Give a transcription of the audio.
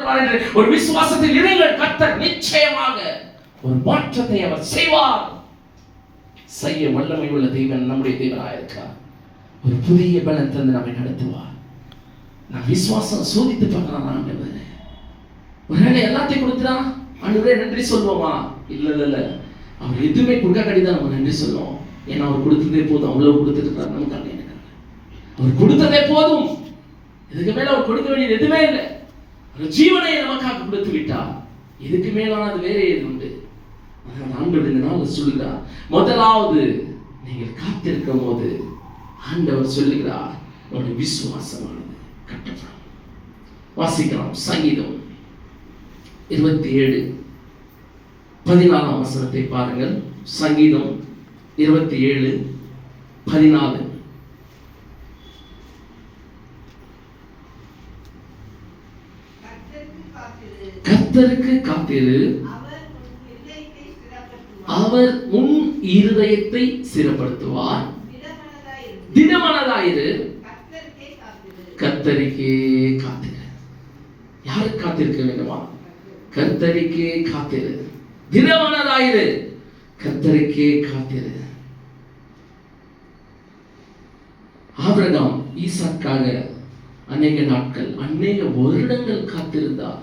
கொண்டிருக்கிறார் என்று ஒரு விசுவாசத்தில் இருங்கள். கர்த்தர் நிச்சயமாக ஒரு மாற்றத்தை அவர் செய்வார். செய்ய வல்லமை உள்ள தேவன் நம்முடைய தேவனாக இருக்கிறார். ஒரு புதிய பலன் தந்து நம்மை நடத்துவார். நான் விசுவாசம் சோதித்து பார்க்கலாம். ஆண்டவரே ஒருவேளை எல்லாத்தையும் கொடுத்துடா ஆண்டவரே நன்றி சொல்லுவோமா? இல்ல அவர் எதுவுமே கொடுக்காட்டி தான் நம்ம நன்றி சொல்லுவோம். ஏன்னா அவர் கொடுத்ததே போதும். அவ்வளவு கொடுத்துருக்காரு நமக்கு. அவர் கொடுத்ததே போதும். இதுக்கு மேல அவர் கொடுக்க வேண்டியது எதுவுமே இல்லை. ஒரு ஜீவனை நமக்காக கொடுத்து விட்டார். இதுக்கு மேலானது வேற எது உண்டு? ஆண்டவர் இந்த நாள் சொல்லுகிறார், முதலாவது நீங்கள் காத்திருக்கும் போது ஆண்டவர் சொல்லுகிறார் உங்களுடைய விசுவாசமானது கட்டப்படும். வாசிக்கலாம். சங்கீதம் 27:14 பாருங்கள். சங்கீதம் 27:14. கர்த்தருக்கு காத்திரு, அவர் உன் இருதயத்தை ஸ்திரப்படுத்துவார். திடமனதாயிரு, கர்த்தருக்கே காத்திரு. யாருக்கு காத்திருக்க வேண்டுமா? கர்த்தருக்கே காத்திரு. திடமனதாயிரு, கர்த்தருக்கே காத்திரு. ஆபிரகாம் ஈசாக்காக அநேக நாட்கள், அநேக வருடங்கள் காத்திருந்தார்.